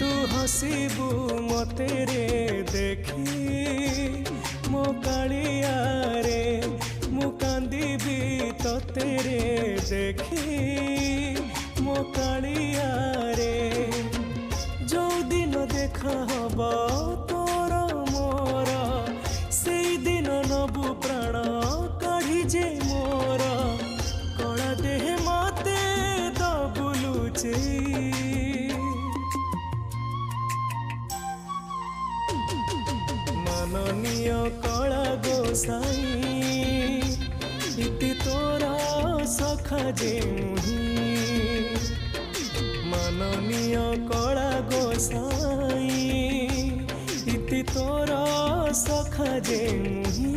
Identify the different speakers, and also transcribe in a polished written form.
Speaker 1: तू हसीबू मते रे देखी मो कालिया रे मु कांदीबी तोते रे देखी मो कालिया रे जो दिन देखा हब तोर मोर से दिन नबु प्राण काढ़ी जे मोर कला देह मते दबुलुचे माननीय कला गोसाई इति तोरा सखा जे मुही माननीय कला गोसाई इति तोरा सखा जे मुही।